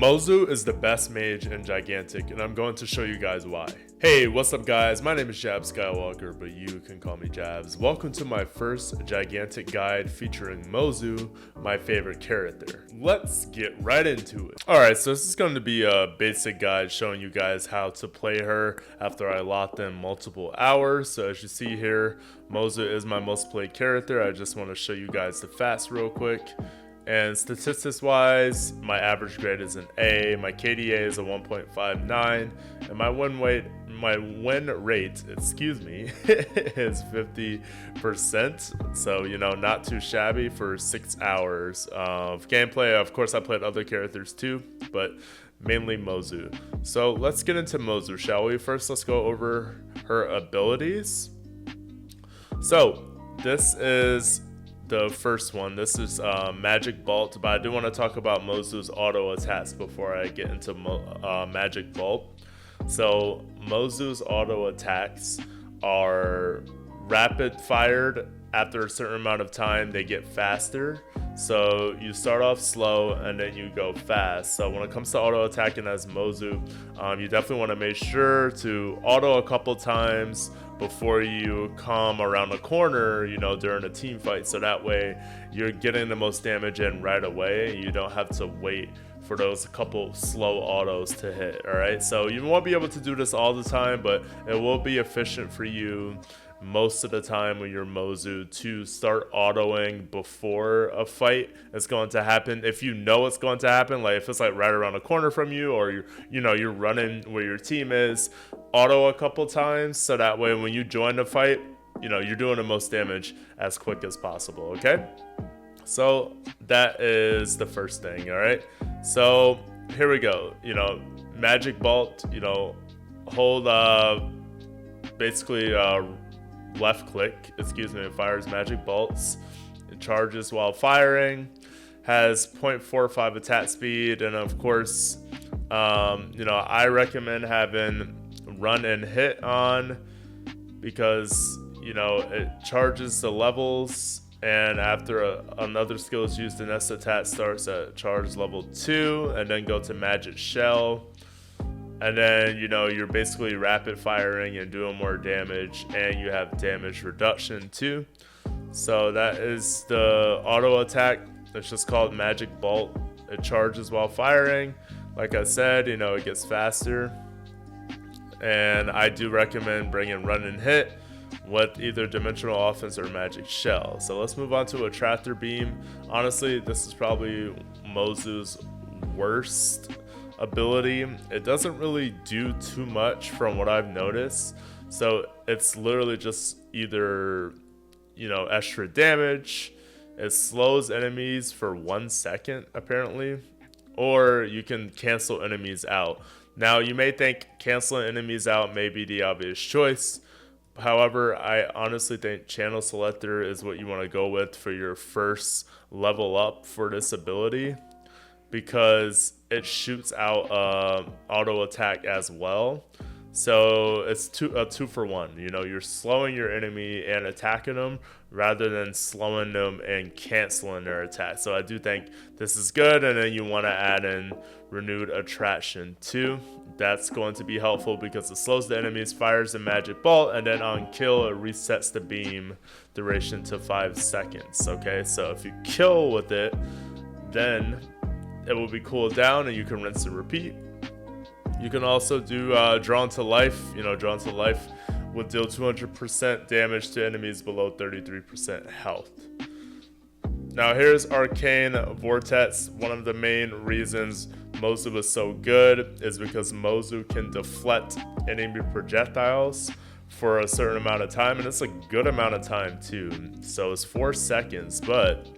Mozu is the best mage in Gigantic, and I'm going to show you guys why. Hey, what's up guys? My name is JabsSkyWalker, but you can call me Jabs. Welcome to my first Gigantic guide featuring Mozu, my favorite character. Let's get right into it. Alright, so this is going to be a basic guide showing you guys how to play her after I locked in multiple hours. So as you see here, Mozu is my most played character. I just want to show you guys the facts real quick. And statistics wise, my average grade is an A, my KDA is a 1.59, and my win rate, is 50%. So, you know, not too shabby for 6 hours of gameplay. Of course, I played other characters too, but mainly Mozu. So let's get into Mozu, shall we? First, let's go over her abilities. So this is the first one. This is Magic Bolt, but I do want to talk about Mozu's auto attacks before I get into Magic Bolt. So Mozu's auto attacks are rapid fired. After a certain amount of time, they get faster. So you start off slow and then you go fast. So when it comes to auto attacking as Mozu, you definitely want to make sure to auto a couple times before you come around the corner, you know, during a team fight. So that way you're getting the most damage in right away. You don't have to wait for those couple slow autos to hit. All right, so you won't be able to do this all the time, but it will be efficient for you most of the time when you're Mozu to start autoing before a fight is going to happen. If you know it's going to happen, like if it's like right around the corner from you, or you're running where your team is, auto a couple times so that way when you join the fight, you know, you're doing the most damage as quick as possible. Okay, so that is the first thing. All right, so here we go. You know, Magic Bolt, you know, hold basically left click, it fires magic bolts. It charges while firing, has 0.45 attack speed, and of course, you know, I recommend having run and hit on because, you know, it charges the levels, and after another skill is used, the next attack starts at charge level 2 and then go to magic shell. And then, you know, you're basically rapid firing and doing more damage, and you have damage reduction too. So that is the auto attack. It's just called Magic Bolt. It charges while firing. Like I said, you know, it gets faster. And I do recommend bringing run and hit with either dimensional offense or magic shell. So let's move on to Attractor Beam. Honestly, this is probably Mozu's worst ability. It doesn't really do too much from what I've noticed. So it's literally just either, you know, extra damage, it slows enemies for 1 second apparently, or you can cancel enemies out. Now you may think canceling enemies out may be the obvious choice. However, I honestly think Channel Selector is what you want to go with for your first level up for this ability, because it shoots out auto attack as well. So it's a two for one. You know, you're slowing your enemy and attacking them rather than slowing them and canceling their attack. So I do think this is good. And then you want to add in renewed attraction too. That's going to be helpful because it slows the enemies, fires the magic bolt, and then on kill it resets the beam duration to 5 seconds. Okay, so if you kill with it, then it will be cooled down and you can rinse and repeat. You can also do Drawn to Life. You know, Drawn to Life will deal 200% damage to enemies below 33% health. Now here's Arcane Vortex. One of the main reasons Mozu is so good is because Mozu can deflect enemy projectiles for a certain amount of time, and it's a good amount of time too. So it's 4 seconds, but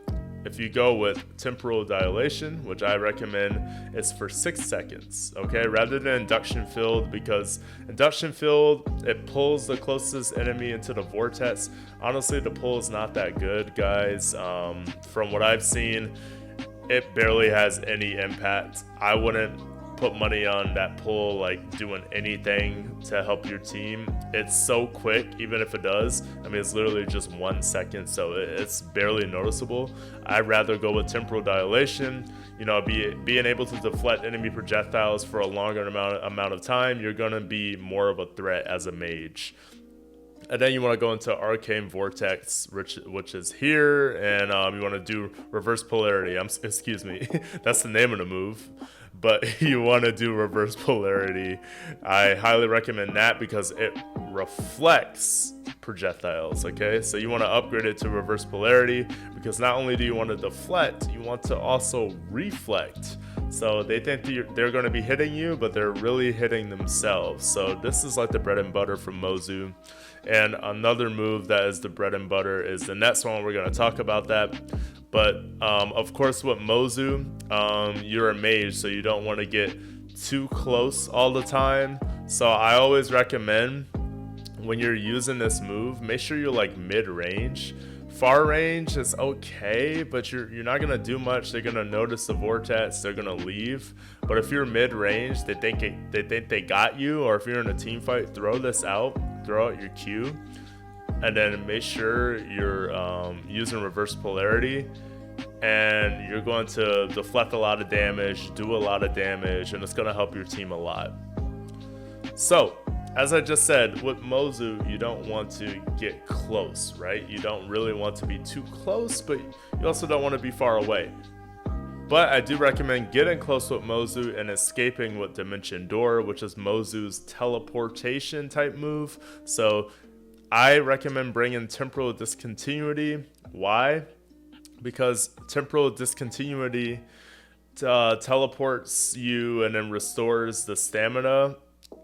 if you go with temporal dilation, which I recommend, it's for 6 seconds, okay? Rather than induction field, because induction field, it pulls the closest enemy into the vortex. Honestly, the pull is not that good, guys. From what I've seen, it barely has any impact. I wouldn't put money on that pull, like doing anything to help your team. It's so quick, even if it does. I mean, it's literally just 1 second, so it's barely noticeable. I'd rather go with temporal dilation. You know, being able to deflect enemy projectiles for a longer amount of time. You're gonna be more of a threat as a mage. And then you want to go into Arcane Vortex, which is here, and you want to do reverse polarity. Excuse me, that's the name of the move, but you want to do reverse polarity. I highly recommend that because it reflects projectiles. Okay, so you want to upgrade it to reverse polarity because not only do you want to deflect, you want to also reflect. So they think they're going to be hitting you, but they're really hitting themselves. So this is like the bread and butter from Mozu. And another move that is the bread and butter is the next one. We're going to talk about that. But of course with Mozu, you're a mage, so you don't want to get too close all the time. So I always recommend when you're using this move, make sure you're like mid-range. Far range is okay, but you're not gonna do much. They're gonna notice the vortex, they're gonna leave. But if you're mid-range, they think they got you, or if you're in a team fight, throw this out, throw out your Q, and then make sure you're using reverse polarity, and you're going to deflect a lot of damage, do a lot of damage, and it's gonna help your team a lot. So, as I just said, with Mozu, you don't want to get close, right? You don't really want to be too close, but you also don't want to be far away. But I do recommend getting close with Mozu and escaping with Dimension Door, which is Mozu's teleportation type move. So I recommend bringing Temporal Discontinuity. Why? Because Temporal Discontinuity teleports you and then restores the stamina,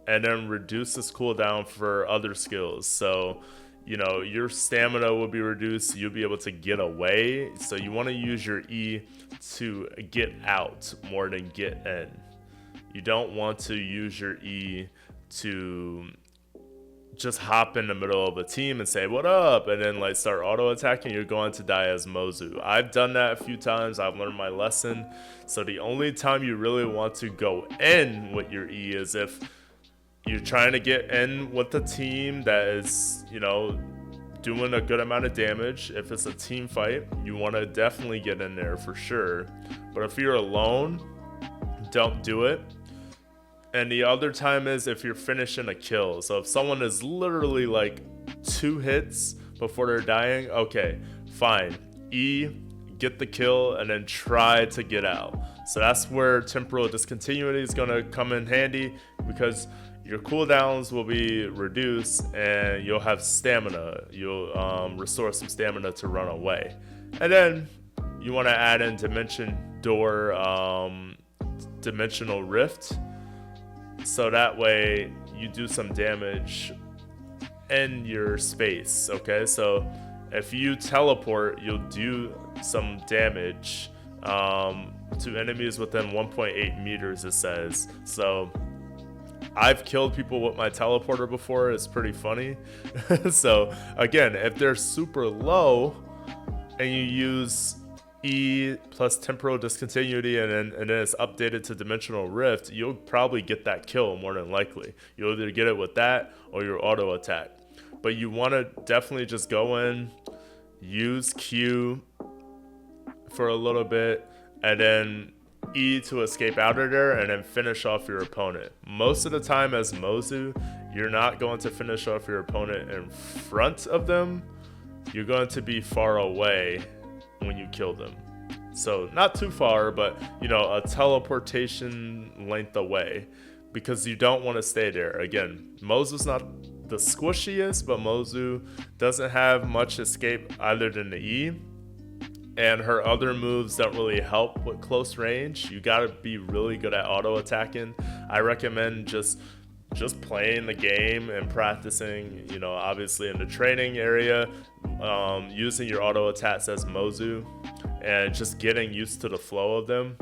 and then reduces cooldown for other skills. So, you know, your stamina will be reduced. You'll be able to get away. So you want to use your E to get out more than get in. You don't want to use your E to just hop in the middle of a team and say, what up? And then like start auto attacking. You're going to die as Mozu. I've done that a few times. I've learned my lesson. So the only time you really want to go in with your E is if you're trying to get in with a team that is, you know, doing a good amount of damage. If it's a team fight, you want to definitely get in there for sure. But if you're alone, don't do it. And the other time is if you're finishing a kill. So if someone is literally like 2 hits before they're dying, okay, fine. E, get the kill, and then try to get out. So that's where Temporal Discontinuity is going to come in handy, because your cooldowns will be reduced and you'll have stamina. You'll restore some stamina to run away. And then you want to add in Dimension Door, Dimensional Rift. So that way you do some damage in your space, okay? So if you teleport, you'll do some damage to enemies within 1.8 meters, it says. So I've killed people with my teleporter before. It's pretty funny. So again, if they're super low and you use E plus Temporal Discontinuity and then it's updated to Dimensional Rift, you'll probably get that kill more than likely. You'll either get it with that or your auto attack. But you want to definitely just go in, use Q for a little bit, and then E to escape out of there, and then finish off your opponent. Most of the time as Mozu, you're not going to finish off your opponent in front of them. You're going to be far away when you kill them. So not too far, but you know, a teleportation length away, because you don't want to stay there. Again, Mozu's not the squishiest, but Mozu doesn't have much escape other than the E. And her other moves don't really help with close range. You gotta be really good at auto attacking. I recommend just playing the game and practicing, you know, obviously in the training area, using your auto attacks as Mozu, and just getting used to the flow of them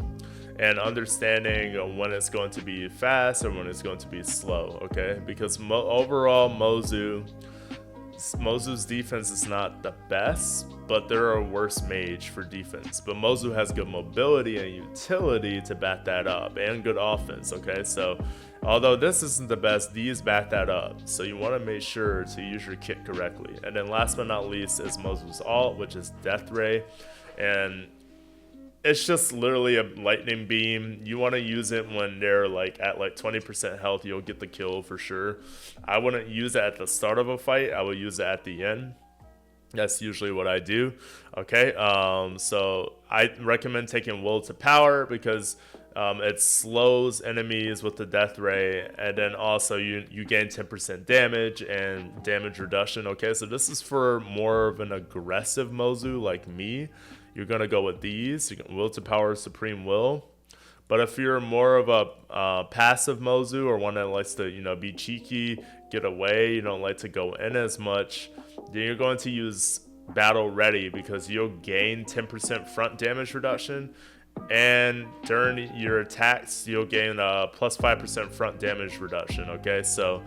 and understanding when it's going to be fast and when it's going to be slow, okay? Because overall Mozu Mozu's defense is not the best, but they're a worse mage for defense. But Mozu has good mobility and utility to back that up, and good offense, okay? So although this isn't the best, these back that up. So you want to make sure to use your kit correctly. And then last but not least is Mozu's ult, which is Death Ray. And it's just literally a lightning beam. You want to use it when they're like at like 20% health. You'll get the kill for sure. I wouldn't use it at the start of a fight. I would use it at the end. That's usually what I do. Okay, so I recommend taking Will to Power because it slows enemies with the Death Ray, and then also you gain 10% damage and damage reduction. Okay, so this is for more of an aggressive Mozu like me. You're gonna go with these. You can Will to Power, Supreme Will. But if you're more of a passive Mozu, or one that likes to be cheeky, get away, you don't like to go in as much, then you're going to use Battle Ready because you'll gain 10% front damage reduction, and during your attacks you'll gain a plus 5% front damage reduction. Okay, so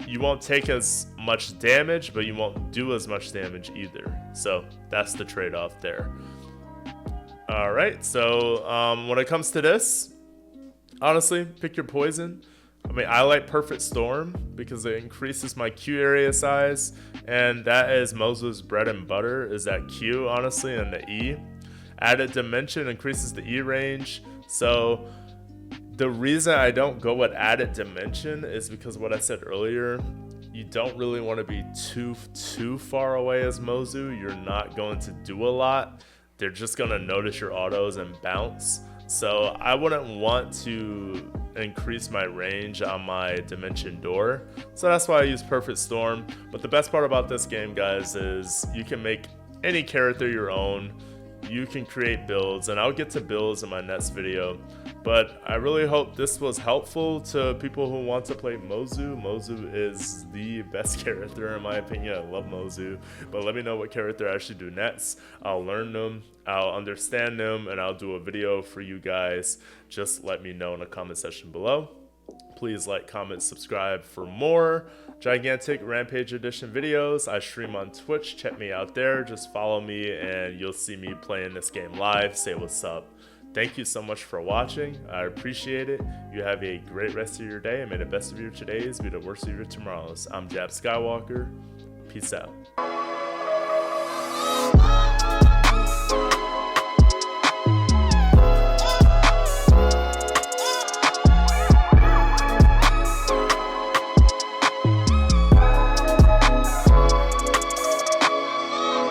you won't take as much damage, but you won't do as much damage either. So that's the trade-off there. All right, so when it comes to this, honestly, pick your poison. I mean, I like Perfect Storm because it increases my Q area size, and that is Mozu's bread and butter, is that Q, honestly, and the E. Added Dimension increases the E range. So the reason I don't go with Added Dimension is because what I said earlier, you don't really want to be too far away as Mozu. You're not going to do a lot. They're just going to notice your autos and bounce. So I wouldn't want to increase my range on my Dimension Door. So that's why I use Perfect Storm. But the best part about this game, guys, is you can make any character your own. You can create builds, and I'll get to builds in my next video. But I really hope this was helpful to people who want to play Mozu. Mozu is the best character in my opinion. I love Mozu. But let me know what character I should do next. I'll learn them, I'll understand them, and I'll do a video for you guys. Just let me know in the comment section below. Please like, comment, subscribe for more Gigantic Rampage Edition videos. I stream on Twitch. Check me out there. Just follow me and you'll see me playing this game live. Say what's up. Thank you so much for watching. I appreciate it. You have a great rest of your day, and may the best of your todays be the worst of your tomorrows. I'm JabsSkyWalker. Peace out.